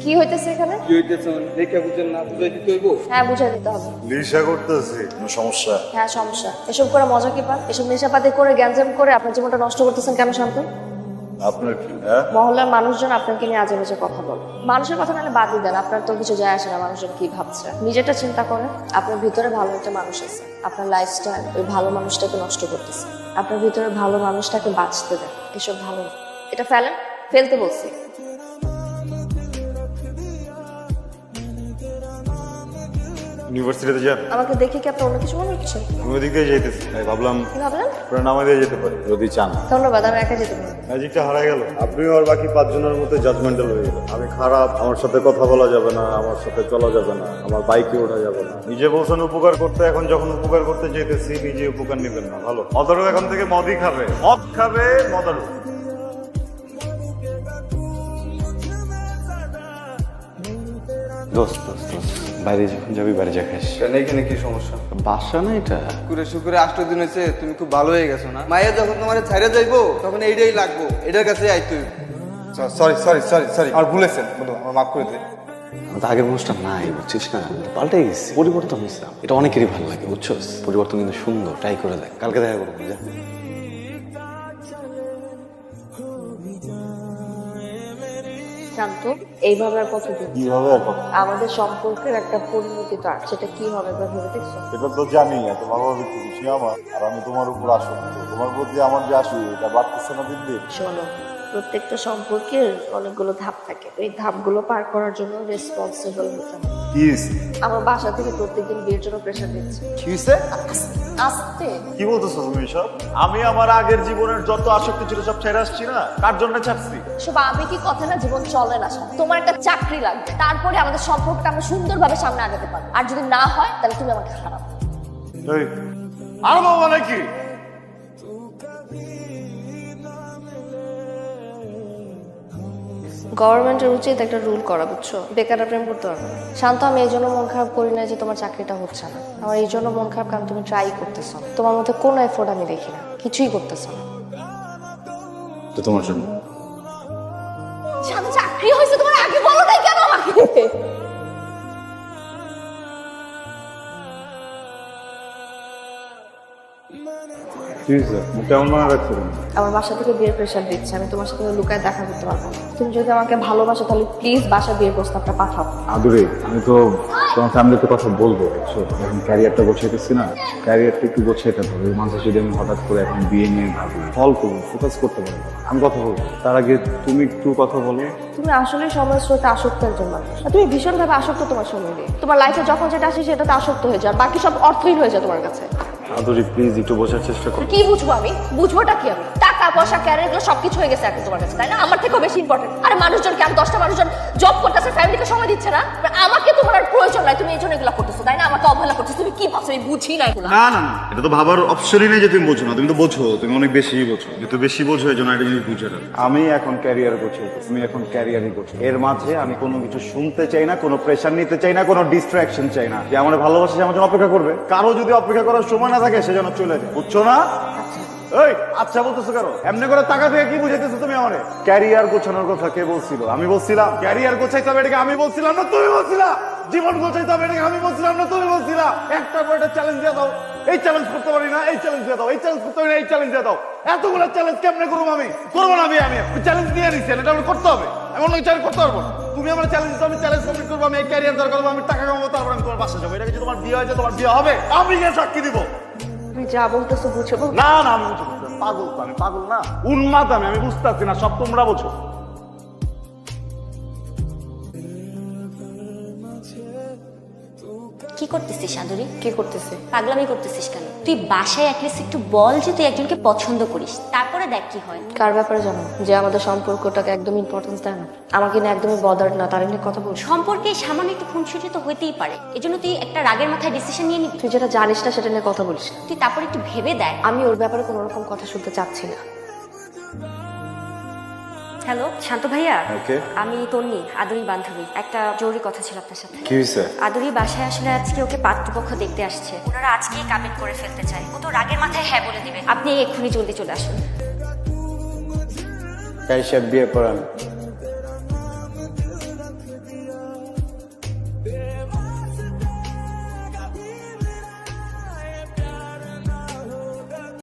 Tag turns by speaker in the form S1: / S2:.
S1: কি হইতেছে এখানে?
S2: কি হইতেছে দেখে বুঝেন না, বুঝাই দিতে হইব।
S1: হ্যাঁ, বুঝাই দিতে হবে।
S3: লিসা করতেছি কোনো সমস্যা?
S1: হ্যাঁ, সমস্যা। এসব করে মজা কি পান? এসব নেশাপাতি করে গ্যাঞ্জাম করে আপনার জীবনটা নষ্ট করতেছেন কেন শান্ত?
S3: আপনার কি? হ্যাঁ,
S1: মহল্লার মানুষজন আপনাকে নিয়ে আজে বাজে কথা বলে। মানুষের কথা নাহলে বাদই দেন, আপনার তো কিছু যায় আসে না মানুষজন কি ভাবছে। নিজেরটা চিন্তা করেন। আপনার ভিতরে ভালো একটা মানুষ আছে, আপনার লাইফস্টাইল ওই ভালো মানুষটাকে নষ্ট করতেছে। আপনার ভিতরে ভালো মানুষটাকে বাঁচতে দেন। এসব ভালো না। এটা ফেলেন, ফেলতে বলছি।
S3: ইউনিভার্সিটিতে যান?
S1: আমাকে দেখে কি আপনার অন্য কিছু মনে হচ্ছে?
S3: আমি ওদিকে যাইতেছি, তাই ভাবলাম
S1: কি ভাবলেন?
S3: আপনারা নামাই দিয়ে যেতে পারি যদি চান।
S1: ধন্যবাদ, আমি একা যেতে পারি।
S3: ম্যাজিকটা হারাই গেল। আপনিও আর বাকি 5 জনের মধ্যে জাজমেন্টাল হয়ে গেল। আমি খারাপ, আমার সাথে কথা বলা যাবে না, আমার সাথে চলা যাবে না, আমার বাইকে ওঠা যাবে না। নিজে বলছেন উপকার করতে, এখন যখন উপকার করতে যেতেছি নিজে উপকার নেবেন না। ভালো, মদারু এখন থেকে মদই খাবে, মদ খাবে মদারু।
S4: দোস্ত দোস্ত দোস্ত, বাইরে যখন যাবি বাইরে যা খাস।
S2: কেন এখানে কি সমস্যা?
S4: বাসা না এটা।
S2: শুকুরে শুকুরে 8 দিন হয়েছে, তুমি খুব ভালো হয়ে গেছো না? মায়ের যখন তোমার ছাইড়ে যাইবো তখন এইটাই লাগবো, এটার কাছে আইতে সরি সরি সরি সরি আর ভুলেছেন বলো, আমার মাফ করে দে।
S4: আমার তো আগের মানুষটা নাই, বুঝছিস না? পাল্টে গেছি, পরিবর্তন হয়েছে। এটা অনেকেরই ভালো লাগে, বুঝছস? পরিবর্তন কিন্তু সুন্দর, ট্রাই করে দেখ। কালকে দেখা করবো, যা।
S1: শান্ত, এইভাবে আর কতদিন?
S3: কিভাবে এখন?
S1: আমাদের সম্পর্কের একটা পরিণতি তো আছে, সেটা কি হবে একবার ভেবে দেখছো?
S3: এটা তো জানি, এত ভালোভাবে খুশি আমার, আর আমি তোমার উপর আসক্ত। তোমার প্রতি আমার যে আসি এটা বাড়তেছে না দিন দিন।
S1: শোনো, প্রত্যেকটা সম্পর্কের অনেকগুলো ধাপ থাকে, এই ধাপগুলো পার করার জন্য রেসপন্সিবল হতে হবে।
S3: প্লিজ।
S1: আমার বাসা থেকে প্রত্যেকদিন বিয়ের জন্য প্রেশার দিচ্ছে।
S3: কি হইছে?
S1: আস্তে।
S3: কি বলতেছো তুমি এসব? আমি আমার আগের জীবনের যত আসক্তি ছিল সব ছেড়ে আসছি না, কার জন্য ছাড়ছি?
S1: সব আবেগী কথা না, জীবন চলে না। তোমার একটা চাকরি লাগবে, তারপরে আমাদের সম্পর্কটা আমরা সুন্দরভাবে সামনে আগাতে পারবো। আর যদি না হয় তাহলে তুমি আমাকে খারাপ।
S3: এই, আর বাবা নাকি?
S1: গভর্নমেন্টের উচিত একটা রুল করা, বুঝছো? বেকাররা প্রেম করতে পারবে না। শান্ত, আমি এই জন্য মন খারাপ করি না যে তোমার চাকরিটা হচ্ছে না। আমার এই জন্য মন খারাপ কারণ তুমি ট্রাই করতেছো না। তোমার মধ্যে কোনো এফোর্ট আমি দেখি না, কিছুই করতেছো না।
S4: তো তোমার জন্য
S1: শান্ত, চাকরি হয়েছে তোমার আগে বলো নাই কেন আমাকে?
S3: কেমন মনে রাখছো?
S1: আমার বাসা থেকে বিয়ের প্রেশার দিচ্ছে, আমি তোমার সাথে লুকায় দেখা করতে পারবো না। তুমি যদি আমাকে ভালোবাসো তাহলে প্লিজ বাসা বিয়ের প্রস্তাবটা পাঠাও।
S5: আদুরে, আমি তো তোমার ফ্যামিলিতে কথা বলবো, বুঝছো? এখন ক্যারিয়ারটা গোছাইতেছি না, ক্যারিয়ারটা একটু গোছাইতে হবে। মাঝে যদি আমি হঠাৎ করে এখন বিয়ে নিয়ে ভাবি, ফল করবো, ফোকাস করতে পারবো। আমি কথা বলবো, তার আগে তুমি একটু কথা বলো।
S1: তুমি আসলে সময় স্রোতে আসক্ত একজন মানুষ, আর তুমি ভীষণভাবে আসক্ত তোমার সময় দিয়ে। তোমার লাইফে যখন যেটা আসে সেটাতে আসক্ত হয়ে যায়, আর বাকি সব অর্থহীন হয়ে যায় তোমার কাছে।
S5: আদুরি প্লিজ একটু বোঝার চেষ্টা করো।
S1: কি বুঝবো আমি? বুঝবোটা কি আমি? টাকা পয়সা ক্যারিয়ার এগুলো সবকিছু হয়ে গেছে এখন তোমার কাছে, তাই না? আমার থেকেও বেশি ইম্পর্টেন্ট। আরে মানুষজনকে, আমি 10টা মানুষজন জব করতেছে, ফ্যামিলিকে সময় দিচ্ছে না, আমাকে তোমার আর প্রয়োজন নাই। তুমি এই জন্য এগুলো করতেছো, তাই না? আমাকে অবহেলা করতেছো। তুমি কি ভাবছো? আমি বুঝি না এগুলো।
S3: না না না, এটা তো ভাবার অপশনই নেই যে তুমি বোঝো না। তুমি তো বোঝো, তুমি অনেক বেশি বোঝো। যেহেতু বেশি বোঝো এই জন্য একটা জিনিস বুঝে না।
S5: আমি এখন ক্যারিয়ার গোছাই, তুমি এখন ক্যারিয়ারই গোছাই। এর মাঝে আমি কোনো কিছু শুনতে চাই না, কোনো প্রেশার নিতে চাই না, কোনো ডিস্ট্রাকশন চাই না। যে আমার ভালোবাসা, আমার জন্য অপেক্ষা করবে। কারো যদি অপেক্ষা করার সময় না থাকে, সে যেন চলে যায়, বুঝছো না? এই, আচ্ছা বলতেছো কেন? এমনি করে টাকা থেকে কি বুঝাইতেছো তুমি আমারে? ক্যারিয়ার গোছানোর কথা কে বলছিল? আমি বলছিলাম। ক্যারিয়ার গোছাইতে হবে এটাকে আমি বলছিলাম না তুমি বলছিলা? জীবন গোছাইতে হবে এটাকে আমি বলছিলাম না তুমি বলছিলা? একটা পর একটা চ্যালেঞ্জ দিয়ে দাও। এই চ্যালেঞ্জ করতে পারি না, এই চ্যালেঞ্জ দিয়ে দাও। এই চ্যালেঞ্জ করতে পারি না, এই চ্যালেঞ্জ দিয়ে দাও। এতগুলো চ্যালেঞ্জ কেমনে করবো আমি? করবো না আমি। আমি চ্যালেঞ্জ নিয়ে নিচ্ছি, এটা আমার করতে হবে। আমি অন্য চ্যালেঞ্জ করতে পারবো না। তুমি আমার চ্যালেঞ্জ দিতে, আমি চ্যালেঞ্জ কমপ্লিট করবো। আমি এই ক্যারিয়ার দরকার করবো, আমি টাকা কামাবো, তারপর আমি তোমার বাসা যাবো। এটা যদি তোমার বিয়ে হয়েছে, তোমার বিয়ে হবে, আমি গিয়ে সাক্ষী দিব।
S1: তুমি যা বলতেছো বুঝছো?
S5: না না, আমি বুঝতে পাগল তো, আমি পাগল না, উন্মাদ আমি বুঝতে পারছি না, সব তোমরা বোঝো।
S6: কি করতেছিস আদুরি?
S1: কি করতেছে?
S6: পাগলামি করতেছিস কেন? তুই বাসায় অ্যাটলিস্ট একটু বল যে তুই একজনকে পছন্দ করিস, তারপরে দেখ কি হয়।
S1: কার ব্যাপারে জানো? যে আমাদের সম্পর্কটাকে একদম ইম্পর্টেন্স দেয় না, আমাকে নিয়ে একদমই বদার না, তার নিয়ে কথা বলছো।
S6: সম্পর্কে সামান্য একটু খুনসুটি তো হইতেই পারে, এজন্য তুই একটা রাগের মাথায় ডিসিশন নিয়ে নিবি?
S1: তুই যেটা জানিস না সেটা নিয়ে কথা বলিস না।
S6: তুই তারপর একটু ভেবে দেখ।
S1: আমি ওর ব্যাপারে কোনো রকম কথা শুনতে চাচ্ছি না।
S6: হ্যালো শান্ত ভাইয়া,
S4: ওকে।
S6: আমি তন্নি, আদুরির বান্ধবী। একটা জরুরি কথা ছিল আপনার সাথে।
S4: কি হয়েছে?
S6: আদুরি বাসায় আসলে আজকে ওকে পাত্রপক্ষ দেখতে আসছে। ওনারা আজকেই কাবিন করে ফেলতে চায়। ও তো রাগের মাথায় হ্যাঁ বলে দিবে। আপনি এক্ষুনি জলদি চলে আসুন।
S4: কাইশার বিয়ে পড়ান।